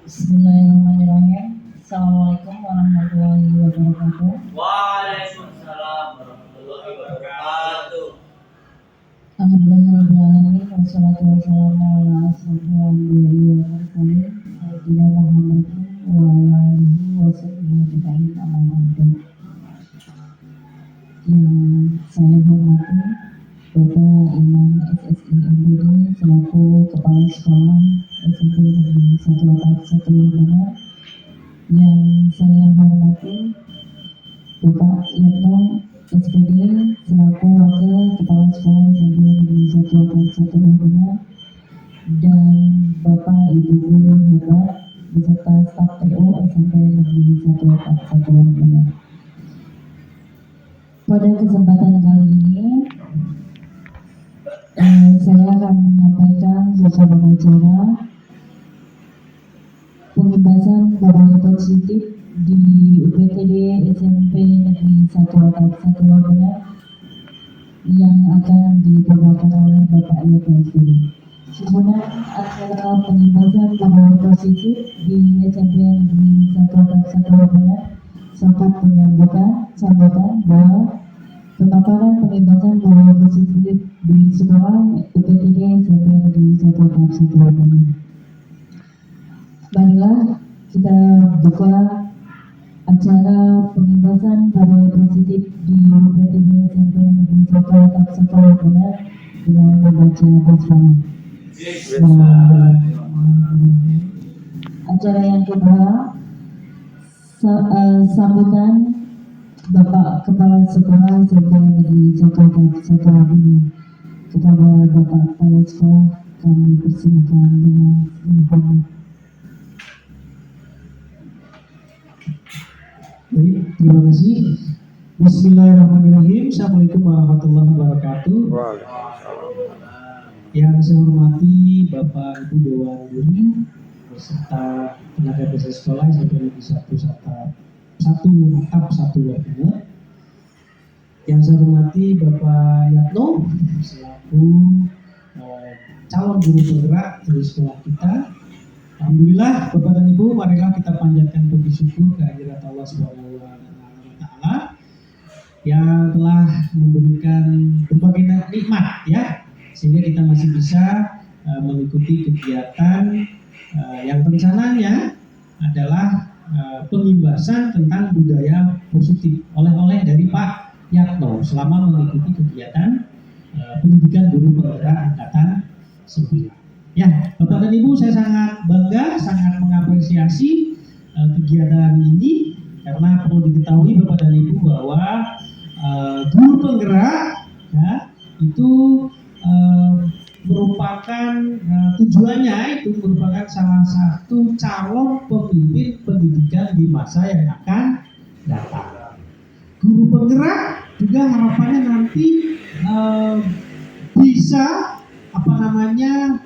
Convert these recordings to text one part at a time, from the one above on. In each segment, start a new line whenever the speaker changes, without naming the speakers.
Bismillahirrahmanirrahim. Assalamualaikum warahmatullahi wabarakatuh.
Waalaikumsalam warahmatullahi wabarakatuh.
Alhamdulillahirrahmanirrahim. Wassalatu wassalamu ala asrofil anbiya'i wal mursalin sayyidina Muhammadin wa ala alihi wa sahbihi ajma'in, amma ba'du. Yang saya hormati Bapak Imam SSI MBD selaku Kepala Sekolah SMP Negeri 1 Atap 1 Benar. Yang saya hormati Bapak Yatno SPD selaku Wakil Kepala Sekolah SMP Negeri 1 Atap 1 Benar, dan Bapak Ibu Guru hebat beserta staf TO SMP Negeri 1 Atap 1 Benar. Pada kesempatan kali ini saya akan menyampaikan beberapa acara pembebasan budaya positif di UPTD SMP Negeri 1 Atap 1 Benar yang akan dibawakan oleh Bapak Yatno SPD. Sebenarnya acara pembebasan budaya positif di SMP Negeri 1 Atap 1 Benar sempat menyambutkan sambutan bahwa pemaparan pembebasan budaya positif di sekolah UPTD SMP Negeri 1 Atap 1 Benar. Marilah kita buka acara pembebasan budaya positif di UPTD SMP Negeri 1 Atap 1 Benar dengan membaca basmalah. Acara yang kedua, sambutan Bapak Kepala Sekolah SMP Negeri 1 Atap 1 Benar. Kepada Bapak Kepala Sekolah kami persilakan dengan hormat.
Baik, terima kasih. Bismillahirrahmanirrahim. Assalamualaikum warahmatullahi wabarakatuh. Yang saya hormati Bapak Ibu Dewan Guru beserta tenaga kerja sekolah SMP Negeri 1 Atap 1 Benar. Yang saya hormati Bapak Yatno selaku calon guru penggerak dari sekolah kita. Alhamdulillah, Bapak dan Ibu, marilah kita panjatkan puji syukur kehadirat Allah Subhanahu wa taala yang telah memberikan berbagai nikmat ya, sehingga kita masih bisa mengikuti kegiatan yang rencananya adalah pembebasan tentang budaya positif oleh-oleh dari Pak Yatno selama mengikuti kegiatan pendidikan guru penggerak angkatan 9. Ya, Bapak dan Ibu, saya sangat bangga, sangat mengapresiasi kegiatan ini karena perlu diketahui Bapak dan Ibu bahwa guru penggerak ya, itu merupakan tujuannya itu merupakan salah satu calon pemimpin pendidikan di masa yang akan datang. Guru penggerak juga harapannya nanti bisa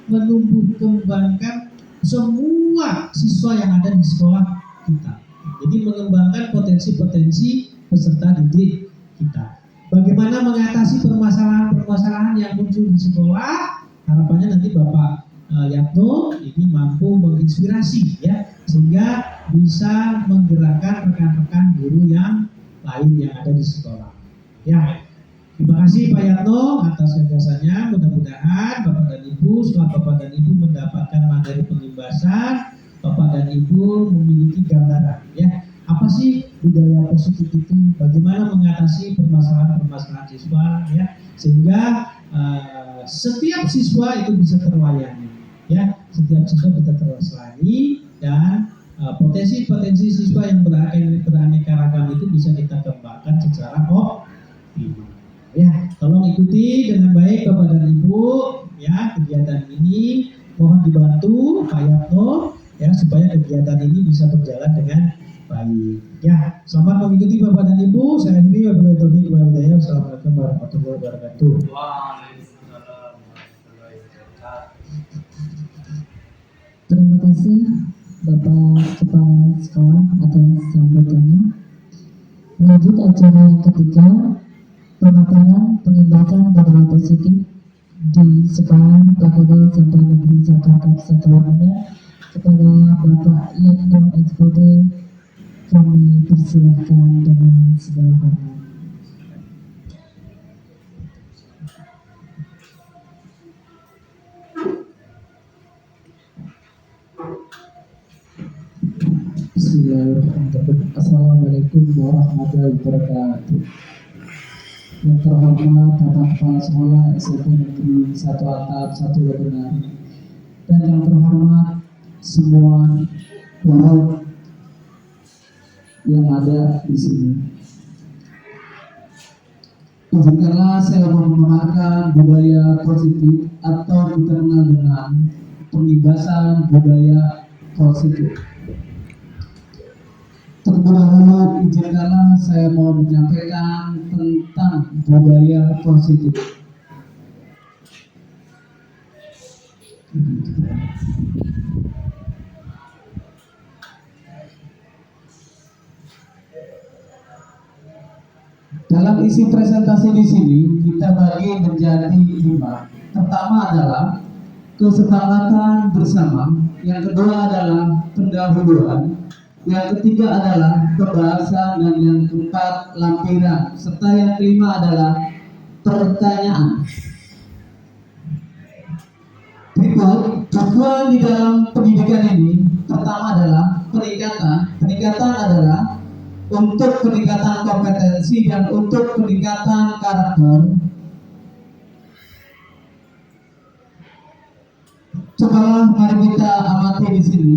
menumbuh kembangkan semua siswa yang ada di sekolah kita. Jadi mengembangkan potensi-potensi peserta didik kita. Bagaimana mengatasi permasalahan-permasalahan yang muncul di sekolah? Harapannya nanti Bapak Yatno ini mampu menginspirasi ya, sehingga bisa menggerakkan rekan-rekan guru yang lain yang ada di sekolah. Ya. Terima kasih Pak Yatno atas gagasannya. Mudah-mudahan Bapak dan Ibu, setelah Bapak dan Ibu mendapatkan materi pembebasan, Bapak dan Ibu memiliki gambaran ya, apa sih budaya positif itu, bagaimana mengatasi permasalahan-permasalahan siswa ya, sehingga setiap siswa itu bisa terlayani ya, setiap siswa bisa terlayani dan potensi-potensi siswa yang beraneka ragam itu bisa kita kembangkan secara optimal. Ya, tolong ikuti dengan baik Bapak dan Ibu ya kegiatan ini. Mohon dibantu Pak Yatno ya supaya kegiatan ini bisa berjalan dengan baik. Ya, selamat mengikuti Bapak dan Ibu. Saya akhiri wabillahi taufiq wal hidayah. Assalamualaikum warahmatullahi wabarakatuh.
Waalaikumsalam warahmatullahi wabarakatuh.
Terima kasih Bapak Kepala Sekolah atas sambutannya. Lanjut acara yang ketiga, pemaparan pembebasan budaya positif di sekolah UPTD SMP Negeri 1 Atap 1 Benar kepada Bapak Yanto SPD kami persilahkan dengan segala hormat.
Bismillahirrahmanirrahim. Assalamualaikum warahmatullahi wabarakatuh. Yang terhormat Bapak Kepala Sekolah SMP Negeri 1 Atap 1 Wedengan, dan yang terhormat semua guru yang ada di sini. Izinkanlah saya memaparkan budaya positif atau kita kenal dengan pengibasan budaya positif. Terlebih dahulu izinkanlah saya mau menyampaikan tentang budaya positif. Dalam isi presentasi di sini kita bagi menjadi 5. Pertama adalah kesepakatan bersama, yang kedua adalah pendahuluan, yang ketiga adalah pembahasan, dan yang keempat lampiran, serta yang kelima adalah pertanyaan. Berikut tujuan di dalam pendidikan ini. Pertama adalah peningkatan. Peningkatan adalah untuk peningkatan kompetensi dan untuk peningkatan karakter. Cobalah mari kita amati di sini.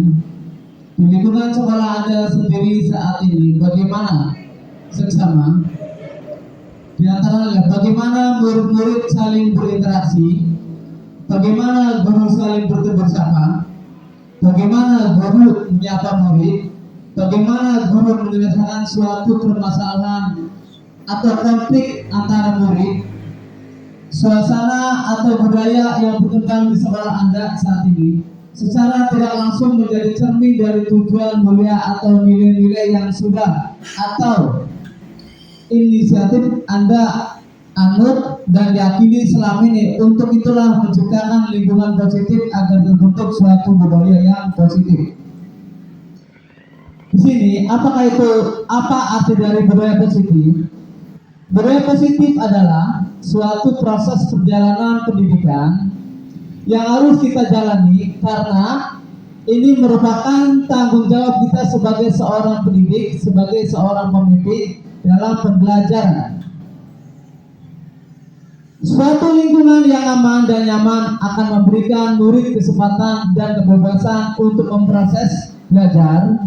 Di lingkungan sekolah Anda sendiri saat ini, bagaimana seksama? Di antaranya, bagaimana murid-murid saling berinteraksi, bagaimana guru saling bertegur sapa, bagaimana guru menyapa murid, bagaimana guru menyelesaikan suatu permasalahan atau konflik antara murid, suasana atau budaya yang berkembang di sekolah Anda saat ini secara tidak langsung menjadi cermin dari tujuan mulia atau nilai-nilai yang sudah atau inisiatif Anda anut dan yakini selama ini. Untuk itulah menciptakan lingkungan positif agar terbentuk suatu budaya yang positif. Di sini, apa arti dari budaya positif? Budaya positif adalah suatu proses perjalanan pendidikan yang harus kita jalani, karena ini merupakan tanggung jawab kita sebagai seorang pendidik, sebagai seorang pemimpin dalam pembelajaran. Suatu lingkungan yang aman dan nyaman akan memberikan murid kesempatan dan kebebasan untuk memproses belajar,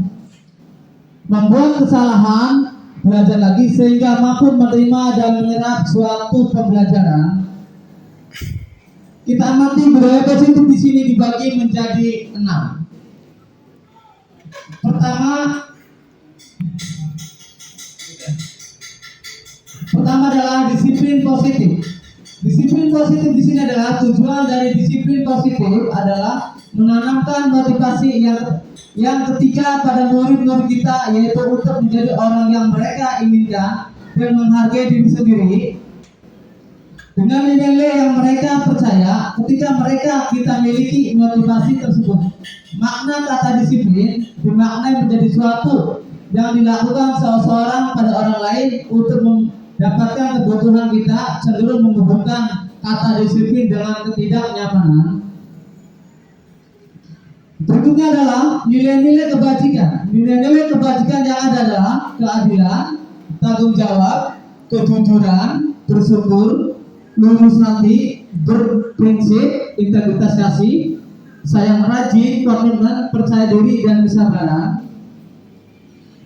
membuat kesalahan, belajar lagi sehingga mampu menerima dan menyerap suatu pembelajaran. Kita amati budaya positif di sini dibagi menjadi 6. Pertama adalah disiplin positif. Disiplin positif di sini adalah tujuan dari disiplin positif adalah menanamkan motivasi yang ketiga pada murid-murid kita, yaitu untuk menjadi orang yang mereka inginkan dan menghargai diri sendiri dengan nilai yang mereka percaya. Ketika kita miliki motivasi tersebut, makna kata disiplin dimaknai menjadi suatu yang dilakukan seseorang pada orang lain untuk mendapatkan kebutuhan kita, cenderung menghubungkan kata disiplin dengan ketidaknyamanan. Berikutnya adalah nilai-nilai kebajikan. Nilai-nilai kebajikan yang ada adalah keadilan, tanggung jawab, kejujuran, bersyukur, lurus hati, berprinsip, integritas kasih, sayang rajin, komitmen, percaya diri, dan kesabaran.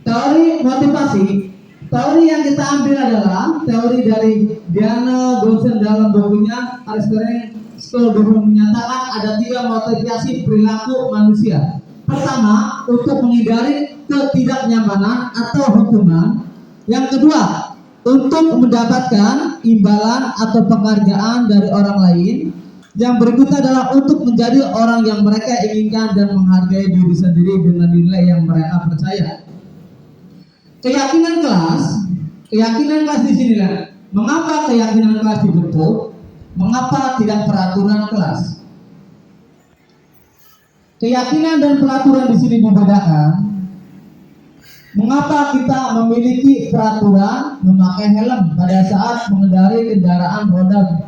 Teori motivasi. Teori yang kita ambil adalah teori dari Diana Gosen dalam bukunya Aristoteles School menyatakan ada 3 motivasi perilaku manusia. Pertama, untuk menghindari ketidaknyamanan atau hukuman. Yang kedua, untuk mendapatkan imbalan atau penghargaan dari orang lain. Yang berikutnya adalah untuk menjadi orang yang mereka inginkan dan menghargai diri sendiri dengan nilai yang mereka percaya. Keyakinan kelas di sini lah. Mengapa keyakinan kelas dibentuk? Mengapa tidak peraturan kelas?
Keyakinan dan pelaturan di sini dibedakan. Mengapa kita memiliki peraturan memakai helm pada saat mengendarai kendaraan roda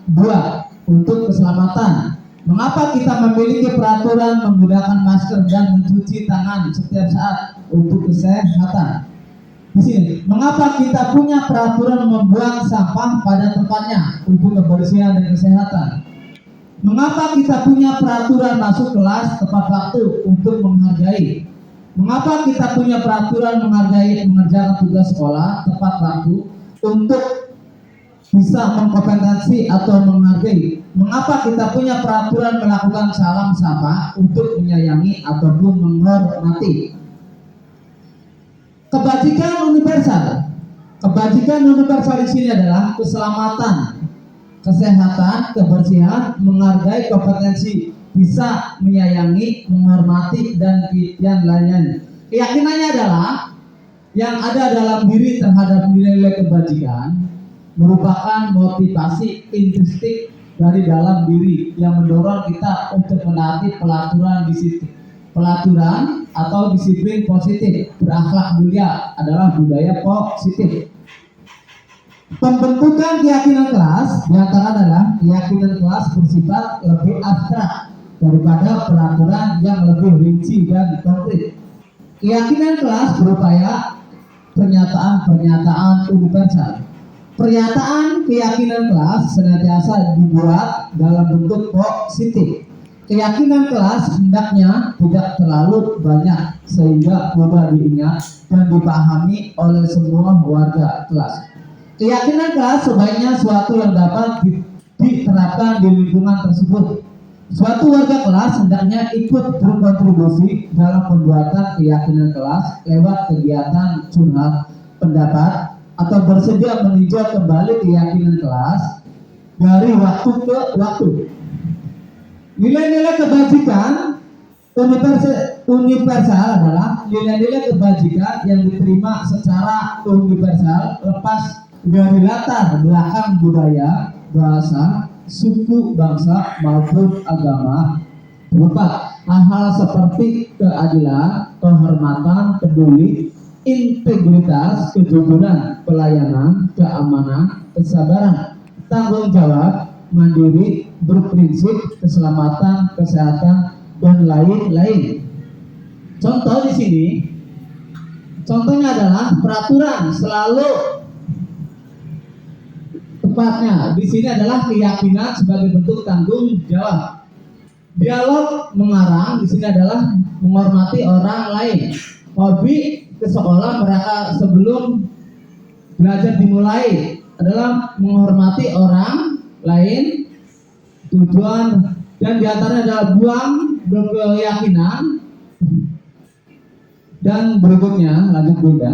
dua untuk keselamatan? Mengapa kita memiliki peraturan menggunakan masker dan mencuci tangan setiap saat untuk kesehatan? Di sini, mengapa kita punya peraturan membuang sampah pada tempatnya untuk kebersihan dan kesehatan? Mengapa kita punya peraturan masuk kelas tepat waktu untuk menghargai? Mengapa kita punya peraturan mengerjakan tugas sekolah tepat waktu untuk bisa mengkompetensi atau menghargai? Mengapa kita punya peraturan melakukan salam sapa untuk menyayangi ataupun menghormati? Kebajikan universal. Kebajikan universal di sini adalah keselamatan, kesehatan, kebersihan, menghargai, kompetensi, bisa menyayangi, menghormati, dan yang lainnya. Keyakinannya adalah yang ada dalam diri terhadap nilai-nilai kebajikan merupakan motivasi intrinsik dari dalam diri yang mendorong kita untuk menaati pelaturan atau disiplin positif. Berakhlak mulia adalah budaya positif. Pembentukan keyakinan kelas diantara adalah keyakinan kelas bersifat lebih abstrak daripada peraturan yang lebih rinci dan konkret. Keyakinan kelas berupaya pernyataan-pernyataan universal. Pernyataan keyakinan kelas senantiasa dibuat dalam bentuk positif. Keyakinan kelas hendaknya tidak terlalu banyak sehingga mudah diingat dan dipahami oleh semua warga kelas. Keyakinan kelas sebaiknya suatu yang dapat diterapkan di lingkungan tersebut. Suatu warga kelas hendaknya ikut berkontribusi dalam pembuatan keyakinan kelas lewat kegiatan curhat pendapat atau bersedia meninjau kembali keyakinan kelas dari waktu ke waktu. Nilai-nilai kebajikan universal adalah nilai-nilai kebajikan yang diterima secara universal lepas dari latar belakang budaya, bahasa, suku, bangsa maupun agama, berupa hal-hal seperti keadilan, kehormatan, peduli, integritas, kejujuran, pelayanan, keamanan, kesabaran, tanggung jawab, mandiri, berprinsip, keselamatan, kesehatan, dan lain-lain. Contoh di sini, contohnya adalah peraturan selalu tepatnya di sini adalah keyakinan sebagai bentuk tanggung jawab. Dialog mengarang di sini adalah menghormati orang lain. Hobi ke sekolah mereka sebelum belajar dimulai adalah menghormati orang lain. Tujuan dan diantaranya adalah buang berkeyakinan. Dan berikutnya lanjut Bunda.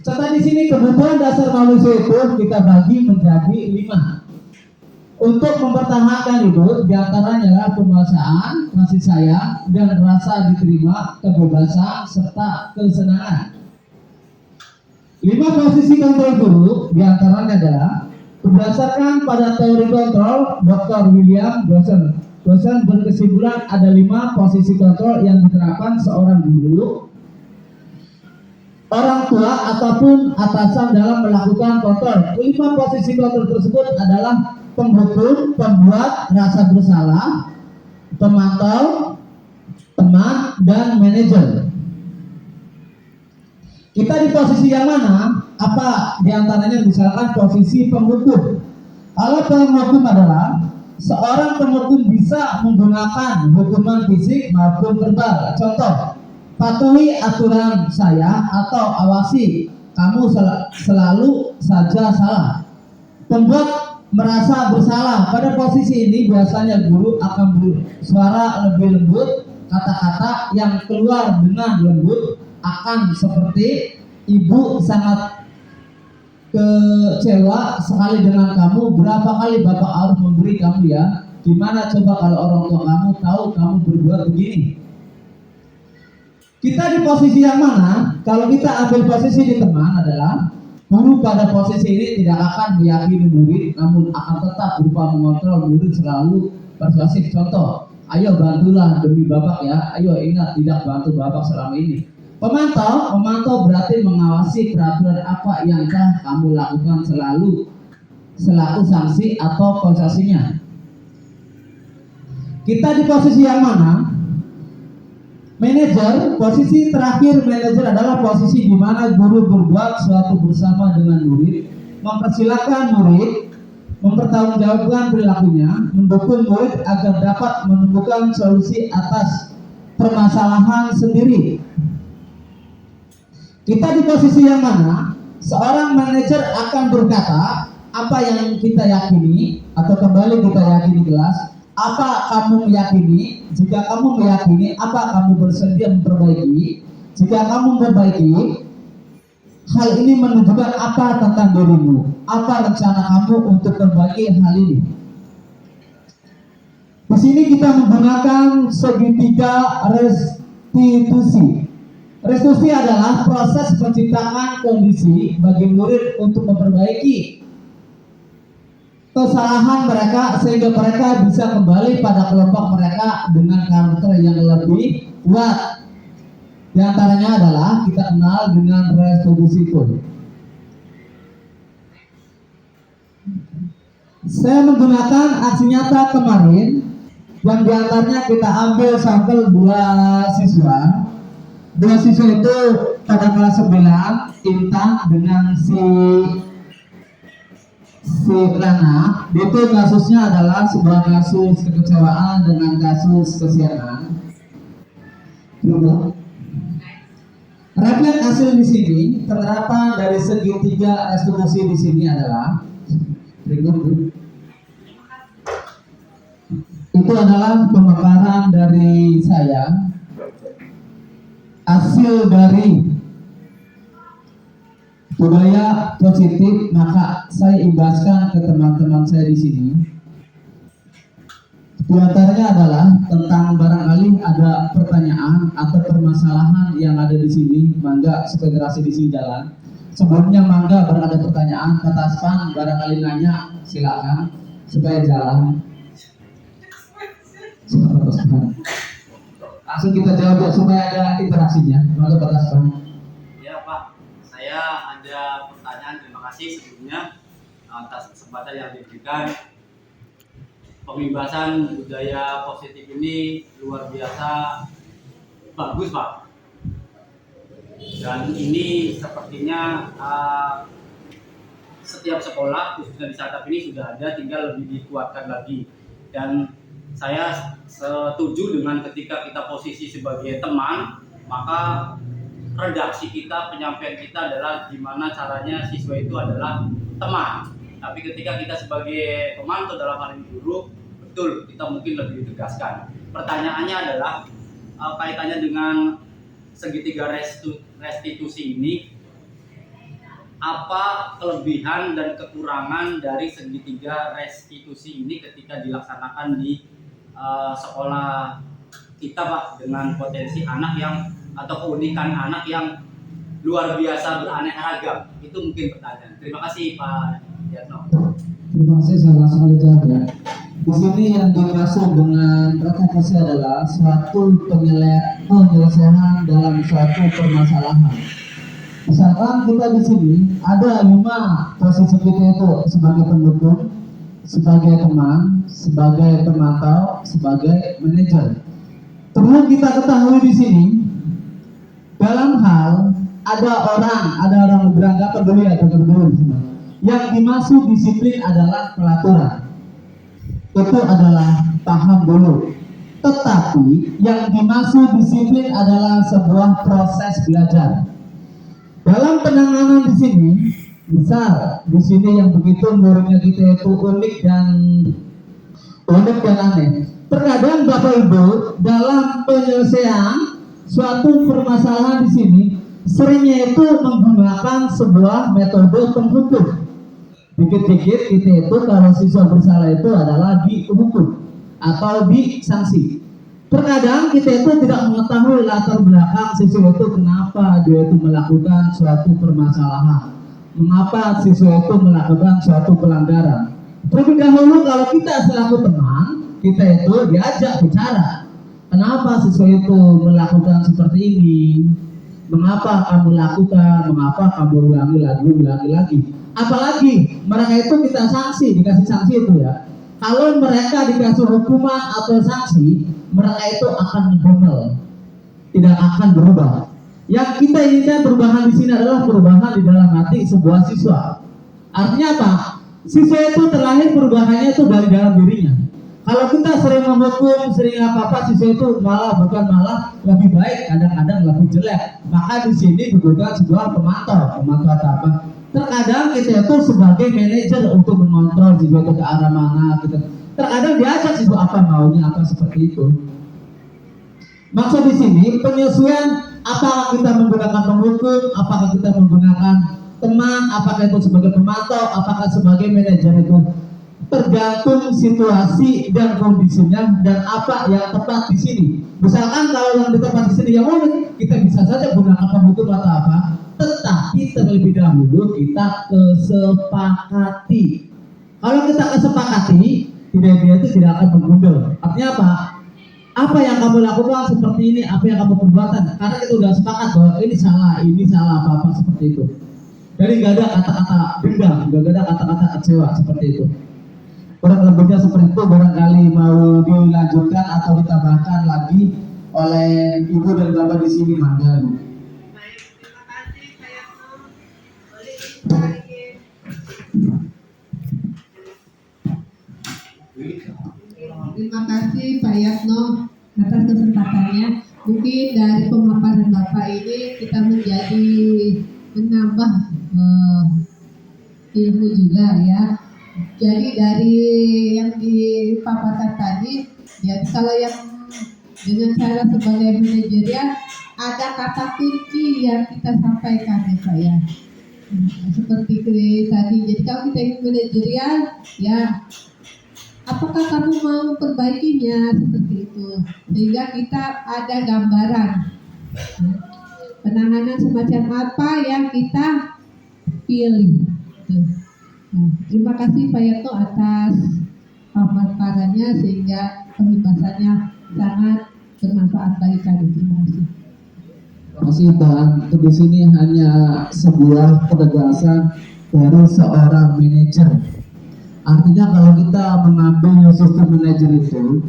Serta di sini kebutuhan dasar manusia itu kita bagi menjadi 5. Untuk mempertahankan hidup diantaranya adalah penguasaan, kasih sayang, dan rasa diterima, kebebasan, serta kesenangan. 5 posisi kontrol guru diantaranya adalah berdasarkan pada teori kontrol Dr. William Johnson. Johnson berkesimpulan ada 5 posisi kontrol yang diterapkan seorang guru, orang tua ataupun atasan dalam melakukan kontrol. 5 posisi kontrol tersebut adalah penghukum, pembuat rasa bersalah, pemantau, teman, dan manajer. Kita di posisi yang mana? Apa diantaranya misalkan posisi penghukum. Kalau penghukum adalah seorang penghukum bisa menggunakan hukuman fisik maupun verbal. Contoh, patuhi aturan saya atau awasi kamu selalu saja salah. Pembuat merasa bersalah. Pada posisi ini biasanya guru akan bersuara lebih lembut. Kata-kata yang keluar dengan lembut akan seperti, ibu sangat kecewa sekali dengan kamu. Berapa kali bapak harus memberi kamu ya? Gimana coba kalau orang tua kamu tahu kamu berbuat begini? Kita di posisi yang mana? Kalau kita ambil posisi di teman adalah guru pada posisi ini tidak akan meyakini murid, namun akan tetap berupa mengontrol murid selalu persuasif. Contoh, Ayo bantulah demi Bapak ya. Ayo ingat tidak bantu Bapak selama ini. Memantau berarti mengawasi peraturan apa yang telah kamu lakukan selaku sanksi atau konsesinya. Kita di posisi yang mana? Manajer, posisi terakhir manajer adalah posisi di mana guru berbuat suatu bersama dengan murid, mempersilahkan murid mempertanggungjawabkan perilakunya, mendukung murid agar dapat menemukan solusi atas permasalahan sendiri. Kita di posisi yang mana? Seorang manajer akan berkata apa yang kita yakini, atau kembali kita yakini kelas. Apa kamu meyakini? Jika kamu meyakini, apa kamu bersedia memperbaiki? Jika kamu memperbaiki, hal ini menunjukkan apa tentang dirimu? Apa rencana kamu untuk memperbaiki hal ini? Di sini kita menggunakan segitiga restitusi. Restitusi adalah proses penciptaan kondisi bagi murid untuk memperbaiki kesalahan mereka sehingga mereka bisa kembali pada kelompok mereka dengan karakter yang lebih kuat. Di antaranya adalah kita kenal dengan restitusi itu. Saya menggunakan aksi nyata kemarin yang diantaranya kita ambil sampel dua siswa. Dua siswa itu pada kelas 9, Intan dengan si Rana. Itu kasusnya adalah sebuah kasus kekecewaan dengan kasus kesianan. Refleks hasil di sini, penerapan dari segitiga restitusi di sini adalah berikut. Itu adalah pemaparan dari saya, hasil dari budaya positif, maka saya imbaskan ke teman-teman saya di sini. Di antaranya adalah tentang barangkali ada pertanyaan atau permasalahan yang ada di sini, mangga federasi di sini jalan. Sebelumnya mangga barang ada pertanyaan, kata Aspan barangkali nanya, silakan supaya jalan. Langsung kita jawab ya, supaya ada interaksinya. Mangga kata Aspan.
Ya Pak, saya ada pertanyaan. Terima kasih sebelumnya atas kesempatan yang diberikan. Pembebasan budaya positif ini luar biasa bagus Pak. Dan ini sepertinya setiap sekolah khususnya di Satap ini sudah ada, tinggal lebih dikuatkan lagi. Dan saya setuju dengan ketika kita posisi sebagai teman, maka redaksi kita, penyampaian kita adalah gimana caranya siswa itu adalah teman. Tapi ketika kita sebagai pemantau dalam hal ini guru, betul kita mungkin lebih ditegaskan. Pertanyaannya adalah kaitannya dengan segitiga restitusi ini, apa kelebihan dan kekurangan dari segitiga restitusi ini ketika dilaksanakan di sekolah kita Pak, dengan potensi anak yang atau keunikan anak yang luar biasa beraneka ragam. Itu mungkin pertanyaan. Terima kasih Pak Yatno.
Terima kasih, saya langsung aja jawab ya. Di sini yang dimaksud dengan restitusi adalah suatu penyelesaian dalam suatu permasalahan. Misalkan kita di sini ada 5 posisi kita itu sebagai pendukung, sebagai teman, sebagai pemantau, sebagai manajer. Perlu kita ketahui di sini, dalam hal ada orang beranggapan peduli atau peduli di sini. Yang dimaksud disiplin adalah pelaturan. Itu adalah paham dulu. Tetapi yang dimaksud disiplin adalah sebuah proses belajar. Dalam penanganan di sini, misal di sini yang begitu muridnya kita itu unik dan aneh. Terkadang Bapak Ibu dalam penyelesaian suatu permasalahan di sini seringnya itu menggunakan sebuah metode penghukum. Dikit-dikit kita itu kalau siswa bersalah itu adalah dihukum atau disanksi. Terkadang kita itu tidak mengetahui latar belakang siswa itu kenapa dia itu melakukan suatu permasalahan, mengapa siswa itu melakukan suatu pelanggaran. Terlebih dahulu kalau kita selaku teman, kita itu diajak bicara. Kenapa siswa itu melakukan seperti ini? Mengapa kamu lakukan? Mengapa kamu ulangi lagi? Apalagi mereka itu kita dikasih sanksi itu ya. Kalau mereka dikasih hukuman atau sanksi, mereka itu akan ngomel, tidak akan berubah. Yang kita inginkan perubahan di sini adalah perubahan di dalam hati sebuah siswa. Artinya apa? Siswa itu terlahir perubahannya itu dari dalam dirinya. Kalau kita sering menghukum, sering apa-apa, siswa itu bukan malah lebih baik, kadang-kadang lebih jelek. Maka di sini dibutuhkan sebuah pemantau atau apa. Terkadang kita itu sebagai manajer untuk mengontrol siswa itu ke arah mana gitu. Terkadang diajak siswa apa maunya apa seperti itu. Maksud di sini penyesuaian, apakah kita menggunakan penghukum, apakah kita menggunakan teman, apakah itu sebagai pemantau, apakah sebagai manajer itu tergantung situasi dan kondisinya dan apa yang tepat di sini. Misalkan kalau yang di tempat di sini yang unik, kita bisa saja gunakan penghukum atau apa, tetapi terlebih dahulu kita kesepakati. Kalau kita kesepakati, dia itu tidak akan menggundul. Artinya apa? Apa yang kamu lakukan seperti ini, apa yang kamu perbuatan, karena kita sudah sepakat bahwa ini salah apa-apa seperti itu. Jadi nggak ada kata-kata dendam, nggak ada kata-kata kecewa seperti itu. Kurang lebihnya seperti itu, barangkali mau dilanjutkan atau ditambahkan lagi oleh ibu dan bapak di sini, mangga.
Baik, terima kasih Pak Yatno. Boleh dimulai. Terima kasih Pak Yatno atas kesempatannya. Mungkin dari pemaparan Bapak ini kita menambah ilmu juga ya. Jadi dari yang dipaparkan tadi, ya kalau yang dengan cara sebagai manajerial ada kata kunci yang kita sampaikan ya Pak ya. Seperti tadi, jadi kalau kita ingin manajerial ya, apakah kamu mau memperbaikinya seperti itu, sehingga kita ada gambaran penanganan semacam apa yang kita pilih. Nah, terima kasih Pak Yato atas pemaparannya sehingga pembahasannya sangat bermanfaat bagi kami. Terima kasih.
Terima kasih Bang. Di sini hanya sebuah penegasan dari seorang manajer. Artinya kalau kita mengambil sistem manajer itu,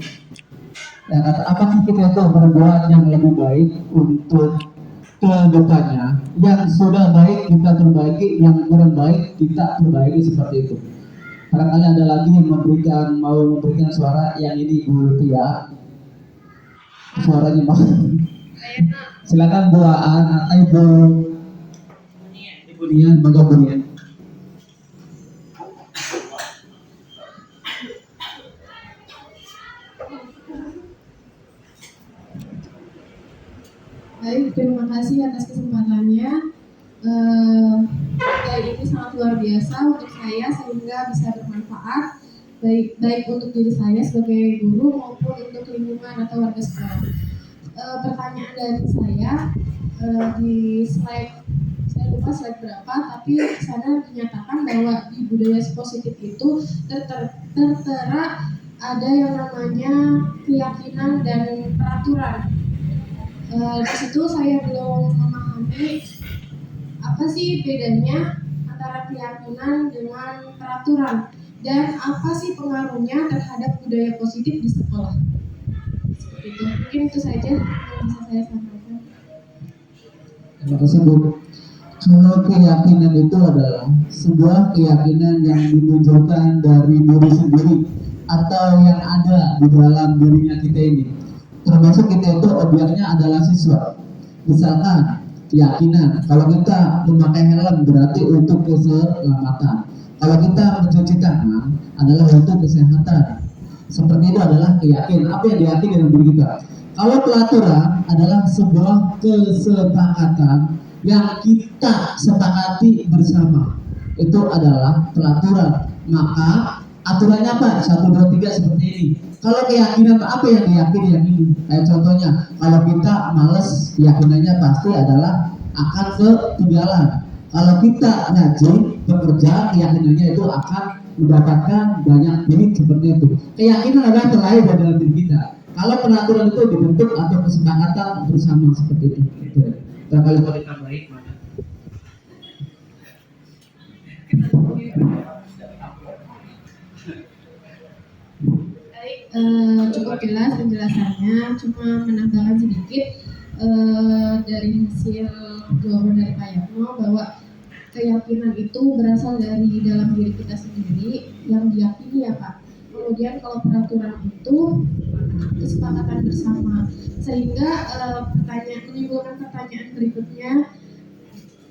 ya, apakah kita itu berbuat yang lebih baik untuk ke depannya? Yang sudah baik kita perbaiki, yang kurang baik kita perbaiki seperti itu. Barangkali ada lagi yang mau memberikan suara, yang ini Bu Tia. Suaranya Pak. Silakan Bu Aan atau Ibu Nia, mangga Bu Nia.
Baik, terima kasih atas kesempatannya. Materi ini sangat luar biasa untuk saya sehingga bisa bermanfaat baik untuk diri saya sebagai guru maupun untuk lingkungan atau warga sekolah. Pertanyaan dari saya di slide, saya lupa slide berapa, tapi di sana dinyatakan bahwa di budaya positif itu tertera ada yang namanya keyakinan dan peraturan. Di situ saya belum memahami apa sih bedanya antara keyakinan dengan peraturan dan apa sih pengaruhnya terhadap budaya positif di sekolah. Seperti itu. Mungkin itu saja yang bisa saya sampaikan.
Terima kasih Bu. Kalau keyakinan itu adalah sebuah keyakinan yang dimunculkan dari diri sendiri atau yang ada di dalam dirinya kita ini. Termasuk kita itu objeknya adalah siswa. Misalkan keyakinan, kalau kita memakai helm berarti untuk keselamatan. Kalau kita mencuci tangan adalah untuk kesehatan. Seperti itu adalah keyakinan. Apa yang diyakini dalam diri kita. Kalau peraturan adalah sebuah kesepakatan yang kita sepakati bersama. Itu adalah peraturan. Maka aturannya apa? 1, 2, 3 seperti ini. Kalau keyakinan apa yang diyakini yang ini? Kayak contohnya, kalau kita males, keyakinannya pasti adalah akan ketinggalan. Kalau kita rajin bekerja, keyakinannya itu akan mendapatkan banyak duit seperti itu. Keyakinan adalah terlahir dari dalam diri kita. Kalau peraturan itu dibentuk atau kesepakatan bersama seperti itu. Gitu. Dan kalau boleh tambahin mana?
Baik, cukup jelas penjelasannya. Cuma menambahkan sedikit dari hasil jawaban dari Pak Yatmo bahwa keyakinan itu berasal dari dalam diri kita sendiri yang diyakini ya Pak. Kemudian kalau peraturan itu kesepakatan bersama, sehingga menimbulkan pertanyaan berikutnya.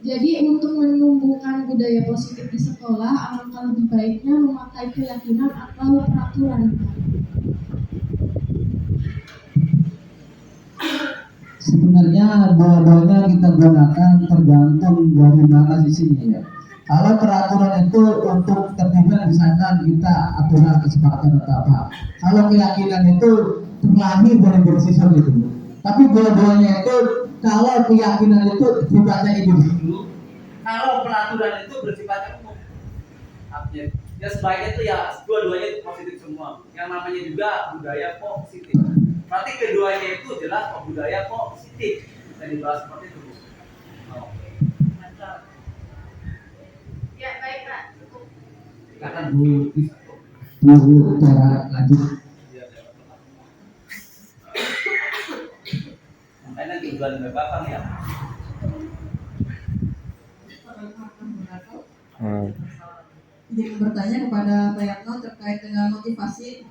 Jadi untuk menumbuhkan budaya positif di sekolah, alangkah lebih baiknya memakai keyakinan atau peraturan.
Sebenarnya dua-duanya kita gunakan tergantung dari mana sisinya ya. Kalau peraturan itu untuk tertibnya misalkan kita aturan kesepakatan atau apa. Kalau keyakinan itu terlahir dari bersiswa itu. Tapi dua-duanya itu kalau keyakinan itu sifatnya individu, kalau peraturan itu bersifatnya umum.
Artinya, ya sebaiknya itu ya dua-duanya itu positif semua. Yang namanya juga budaya positif. Berarti keduanya itu jelas budaya positif. Bisa dibahas seperti itu. Oke.
Ya baik Pak.
Silakan Bu cara lanjut.
Makanya nanti bulan berapa nih ya?
Izin bertanya kepada Pak Yatmo terkait dengan motivasi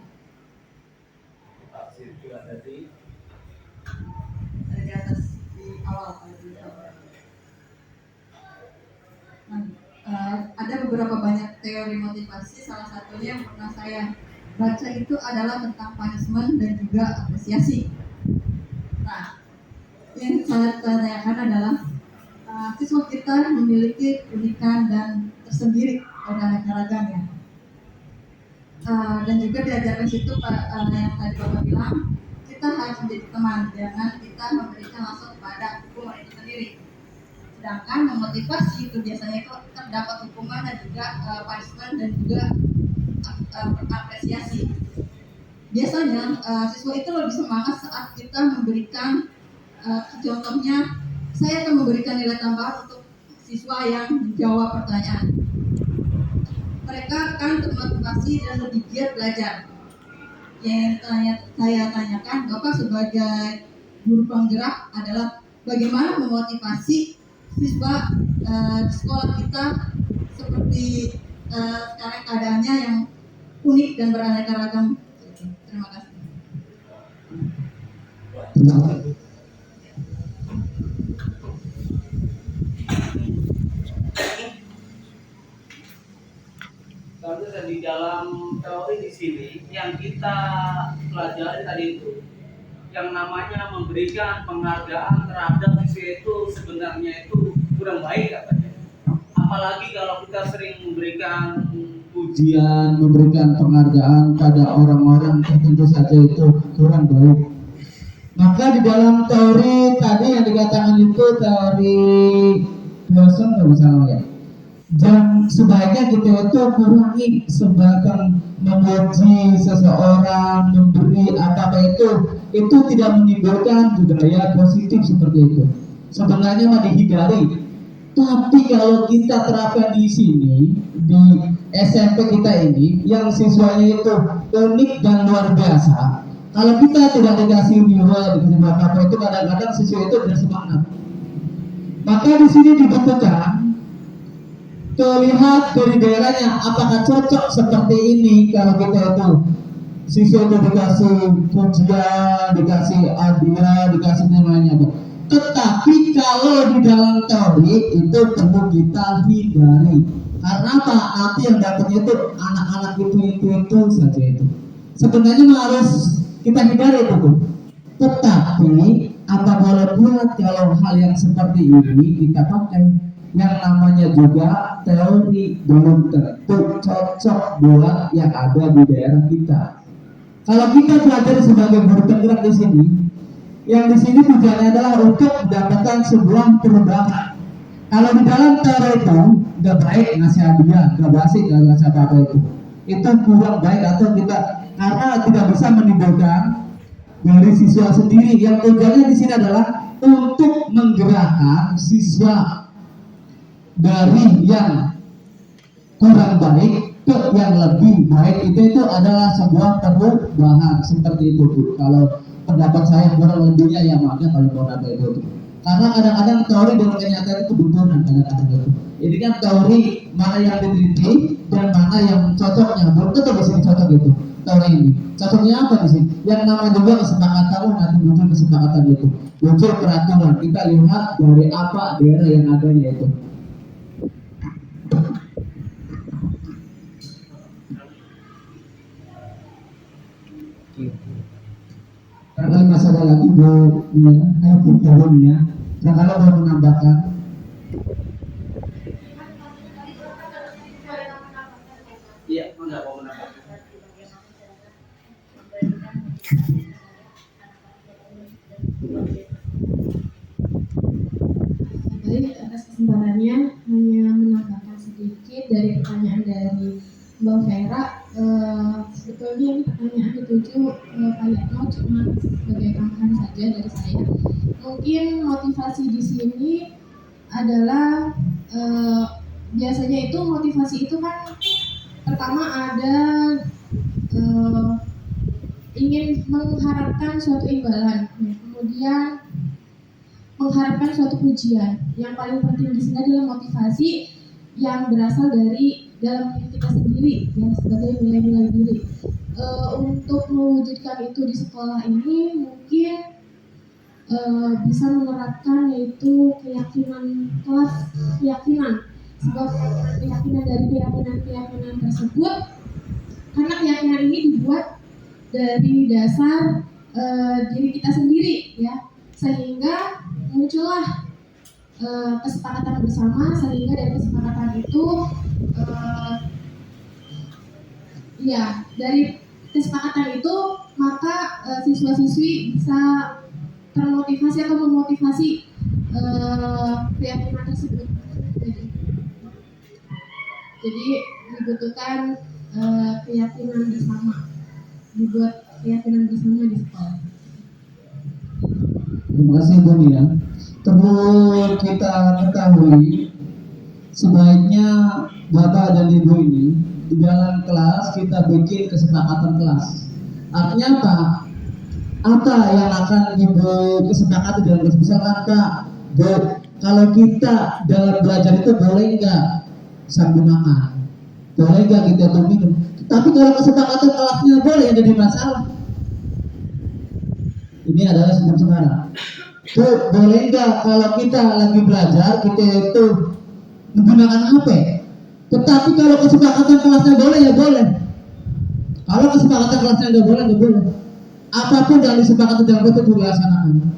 dari atas di awal. Nah, ada beberapa banyak teori motivasi, salah satunya yang pernah saya baca itu adalah tentang punishment dan juga apresiasi. Nah, yang saya tanyakan adalah siswa kita memiliki keunikan dan tersendiri beraneka ragam ya. Dan juga diajarkan situ yang tadi Bapak bilang, kita harus menjadi teman, jangan kita memberikan langsung kepada hukuman itu sendiri. Sedangkan memotivasi itu biasanya itu terdapat hukuman dan juga punishment dan juga apresiasi. Biasanya siswa itu lebih semangat saat kita memberikan contohnya, saya akan memberikan nilai tambahan untuk siswa yang menjawab pertanyaan. Mereka akan termotivasi dan lebih giat belajar. Yang saya tanyakan, Bapak sebagai guru penggerak adalah bagaimana memotivasi siswa di sekolah kita seperti sekarang keadaannya yang unik dan beraneka ragam. Terima kasih.
Lalu di dalam teori di sini yang kita pelajari tadi itu, yang namanya memberikan penghargaan terhadap siswa itu sebenarnya itu kurang baik katanya. Apalagi kalau kita sering memberikan
Ujian, memberikan penghargaan pada orang-orang tertentu saja itu kurang baik. Maka di dalam teori tadi yang dikatakan itu teori Blossom nggak bisa ya. Dan sebaiknya kita itu kurangi sebagian memuji seseorang, memberi apa itu tidak menimbulkan budaya positif seperti itu. Sebenarnya mah dihindari. Tapi kalau kita terapkan di sini di SMP kita ini, yang siswanya itu unik dan luar biasa. Kalau kita tidak dikasih nilai, dikasih apa itu kadang-kadang siswa itu bersemangat. Maka di sini dibutuhkan terlihat dari daerahnya apakah cocok seperti ini. Kalau kita itu siswa itu dikasih pujian, dikasih hadiah, dikasih namanya. Tetapi kalau di dalam teori itu perlu kita hindari. Karena apa? Nanti yang dapatnya itu anak-anak itu saja itu. Sebenarnya harus kita hindari itu. Tetapi apa boleh buat kalau hal yang seperti ini kita pakai? Yang namanya juga teori belum tentu cocok buat yang ada di daerah kita. Kalau kita belajar sebagai guru penggerak di sini, yang di sini tujuannya adalah untuk mendapatkan sebuah perubahan. Kalau di dalam teori itu nggak baik ngasih hadiah, nggak basi, nggak ngasih apa-apa itu. itu kurang baik atau tidak, karena tidak bisa menimbulkan dari siswa sendiri. Yang tujuannya di sini adalah untuk menggerakkan siswa dari yang kurang baik ke yang lebih baik. Itu adalah sebuah perubahan seperti itu, Bu. Kalau pendapat saya kurang lebihnya ya maafnya kalau mau ada itu. Karena kadang-kadang teori dengan kenyataan itu benturan kadang-kadang itu. Ini kan teori mana yang diteliti dan mana yang cocoknya. Belum tentu di sini cocok itu teori ini. Cocoknya apa di sini? Yang nama juga kesepakatan, nanti muncul kesepakatan itu. Muncul peraturan. Kita lihat dari apa daerah yang adanya itu. Karena masalah lagi Bu Nia, Bu Nia. Nah, kalau mau menambahkan,
Iya, enggak mau menambah.
Baik, atas kesempatannya hanya menambahkan sedikit dari pertanyaan dari Mbak Vera. Sebetulnya ini pertanyaan dituju Pak Yatno, cuma sebagai tambahan saja dari saya. Mungkin motivasi di sini adalah biasanya itu motivasi itu kan pertama ada ingin mengharapkan suatu imbalan, kemudian mengharapkan suatu pujian. Yang paling penting di sini adalah motivasi yang berasal dari dalam diri kita sendiri, yang sebagai nilai-nilai diri. Untuk mewujudkan itu di sekolah ini mungkin bisa menerapkan yaitu keyakinan kelas, sebuah keyakinan dari keyakinan tersebut, karena keyakinan ini dibuat dari dasar diri kita sendiri, ya, sehingga muncullah kesepakatan bersama, sehingga dari kesepakatan itu dari kesepakatan itu maka siswa-siswi bisa termotivasi atau memotivasi keyakinan tersebut. Jadi dibutuhkan keyakinan bersama, dibuat keyakinan bersama di sekolah.
terima kasih Bu Nia. Perlu kita ketahui, sebaiknya Bapak dan Ibu ini di dalam kelas kita bikin kesepakatan kelas. Artinya apa? Apa yang akan Ibu kesepakati dalam kelas? Misalkan Kak, kalau kita dalam belajar itu boleh nggak sambil makan? Boleh nggak kita tuh minum? Tapi kalau kesepakatan kelasnya boleh, ada di masalah. Ini adalah sistem sekarang. Bu, boleh nggak kalau kita lagi belajar kita itu menggunakan HP? Tetapi kalau kesepakatan kelasnya boleh ya boleh. Kalau kesepakatan kelasnya nggak boleh. Apapun yang disepakati dalam itu dilaksanakan.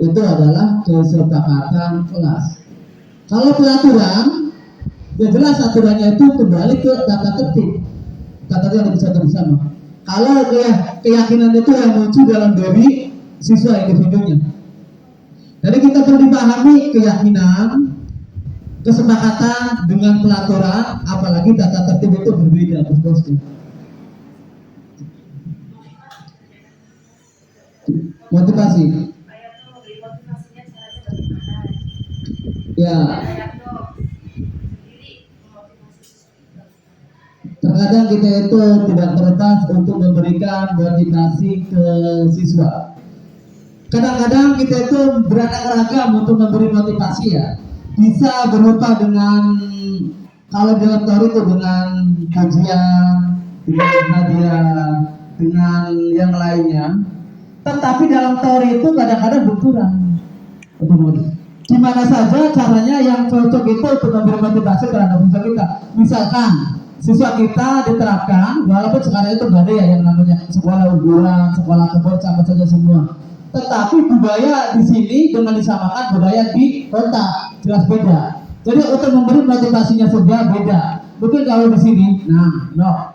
Itu adalah kesepakatan kelas. Kalau peraturan, ya jelas aturannya itu kembali ke tata tertib. Tata tertib yang bisa bersama. Kalau keyakinan itu yang muncul dalam diri siswa individunya. Jadi kita perlu dipahami keyakinan, kesepakatan dengan pelaturan, apalagi tata tertib itu berbeda, bos-bosnya. Motivasi. Ya. Terkadang kita itu tidak terlepas untuk memberikan motivasi ke siswa. Kadang-kadang kita itu beraneka ragam untuk memberi motivasi, ya. Bisa berupa dengan, kalau dalam teori itu dengan kajian, dengan hadiah, dengan yang lainnya. Tetapi dalam teori itu kadang-kadang benturan. Gimana saja caranya yang cocok itu untuk memberi motivasi terhadap siswa kita. Misalkan siswa kita diterapkan, walaupun sekarang itu nggak ada ya yang namanya sekolah unggulan, sekolah kebun, sama saja semua. Tetapi budaya di sini dengan disamakan budaya di kota jelas beda. Jadi untuk memberi motivasinya saja beda. Mungkin kalau di sini,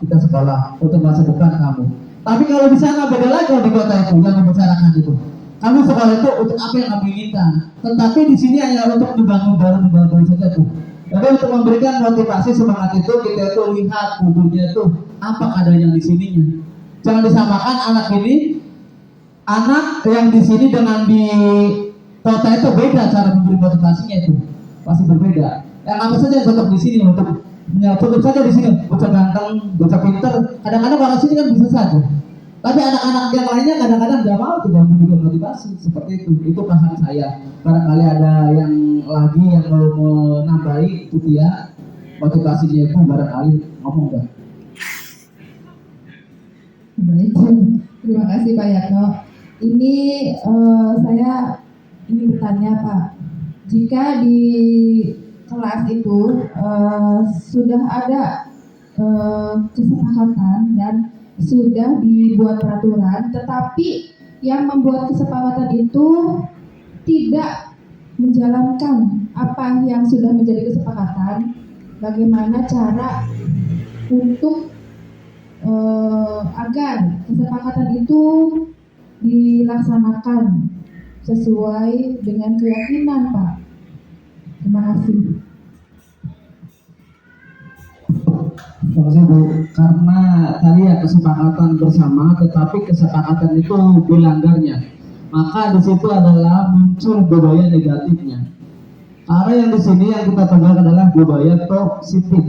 kita sekolah untuk masa depan kamu. Tapi kalau di sana beda lagi di kota itu yang membicarakan itu. Kamu sekolah itu untuk apa yang kamu inginkan. Tetapi di sini hanya untuk membangun baru saja tuh. Tapi untuk memberikan motivasi semangat itu, kita itu lihat kubunya itu apa keadaannya di sininya. Jangan disamakan anak ini, anak yang di sini dengan di kota itu beda cara memberi motivasinya itu, pasti berbeda. Yang apa saja yang cocok di sini untuk cukup saja di sini, bocah ganteng, bocah pinter. Kadang-kadang orang sini kan bisa saja. Tapi anak-anak yang lainnya kadang-kadang nggak mau juga memberikan motivasi seperti itu. Itu paham saya. Barangkali ada yang lagi yang mau menambahi itu dia motivasinya itu barangkali ngomong dah.
Baik, terima kasih Pak Yatno. Ini saya ingin bertanya Pak, jika di kelas itu sudah ada kesepakatan dan sudah dibuat peraturan, tetapi yang membuat kesepakatan itu tidak menjalankan apa yang sudah menjadi kesepakatan, bagaimana cara untuk agar kesepakatan itu dilaksanakan sesuai dengan keyakinan, Pak. Terima kasih.
Terima kasih Bu. Karena tadi ya kesepakatan bersama, tetapi kesepakatan itu dilanggarnya, maka di situ adalah muncul budaya negatifnya. Karena yang di sini yang kita tegakkan adalah budaya positif.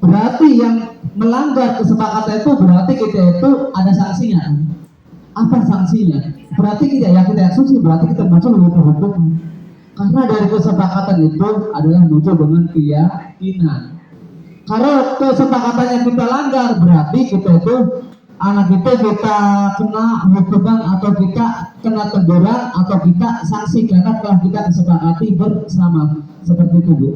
Berarti yang melanggar kesepakatan itu berarti kita itu ada sanksinya. Apa sanksinya? Berarti kita asumsi berarti kita muncul dengan hukum. Karena dari kesepakatan itu adalah muncul dengan keyakinan. Kalau kesepakatannya kita langgar berarti kita itu anak kita kena hukuman atau kita kena teguran atau kita sanksi karena telah kita kesepakati bersama. Seperti itu Bu.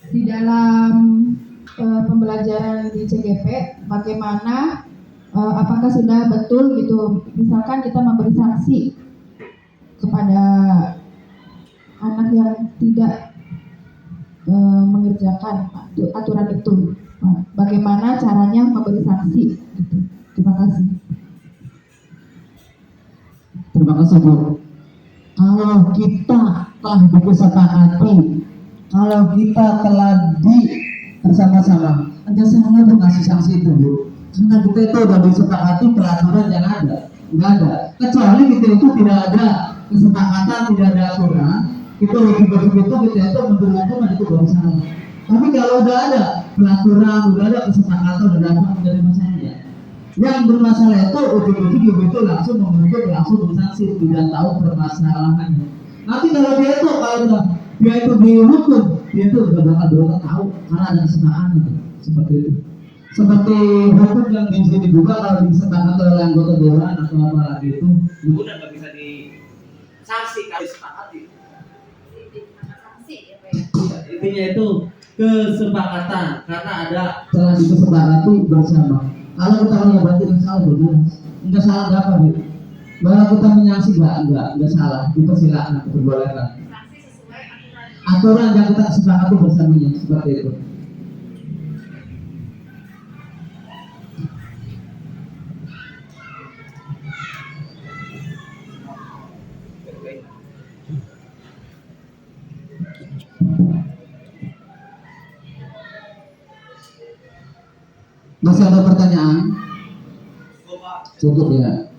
Di dalam pembelajaran di CGP, bagaimana apakah sudah betul gitu, misalkan kita memberi sanksi kepada anak yang tidak mengerjakan aturan itu, bagaimana caranya memberi sanksi gitu. Terima kasih.
Terima kasih Bu. Kalau kita telah disepakati, kalau kita telah bersama-sama, enggak salah untuk ngasih sanksi itu Bu. Karena kita itu udah disepakati peraturan yang ada, enggak ada. Kecuali kita itu tidak ada kesepakatan, tidak ada aturan, itu begitu kita itu menurunkan itu baru salah. Tapi kalau udah ada peraturan, udah ada kesepakatan, udah ada apa menjadi masalahnya. Yang bermasalah itu ujung-ujung itu langsung membentuk, langsung bersanksi, tidak tahu permasalahannya. Nanti kalau dia itu dihukum, dia itu udah bakal tahu karena ada kesepakatan seperti itu. Seperti hukum yang di sini juga kalau disepakati oleh anggota dewan atau apa lagi itu,
udah nggak bisa disanksi kalau disepakati.
Intinya itu kesepakatan karena ada telah disepakati bersama. Kalau kita hanya berarti nggak salah nggak salah apa Bu? Kalau kita menyangsi nggak salah, itu silakan diperbolehkan. Aturan yang kita sepakati bersamanya seperti itu. Masih ada pertanyaan? Cukup ya.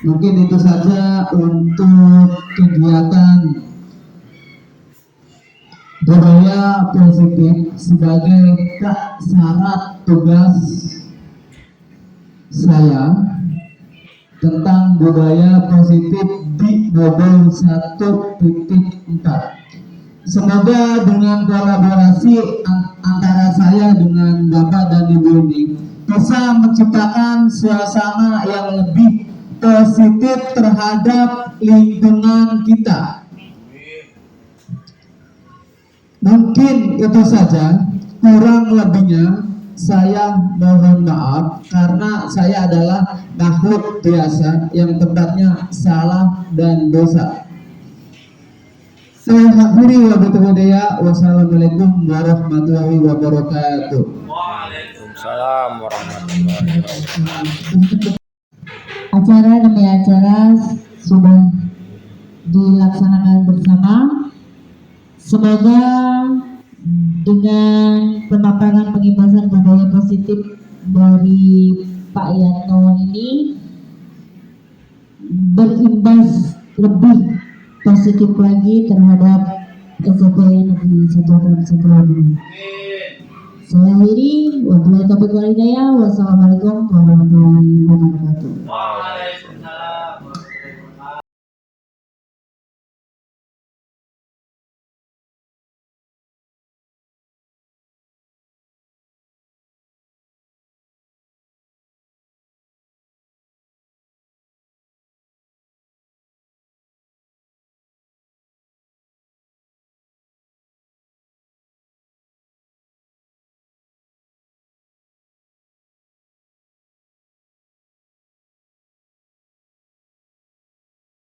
Mungkin itu saja untuk kegiatan budaya positif sebagai syarat tugas saya tentang budaya positif di modul 1.4. Semoga dengan kolaborasi antara saya dengan Bapak dan Ibu ini bisa menciptakan suasana yang lebih positif terhadap lingkungan kita. Mungkin itu saja, kurang lebihnya saya mohon maaf karena saya adalah makhluk biasa yang tempatnya salah dan dosa. Saya akhiri wabillahi. Wassalamualaikum warahmatullahi wabarakatuh.
Waalaikumsalam warahmatullahi wabarakatuh.
Acara demi acara sudah dilaksanakan bersama. Semoga dengan pemaparan pengibasan budaya positif dari Pak Yanto ini berimbas lebih positif lagi terhadap SMP Negeri 1 dan 1 ini. Saya akhiri, wabillahi taufiq wal hidayah. Wassalamualaikum warahmatullahi wabarakatuh.
Waalaikumsalam.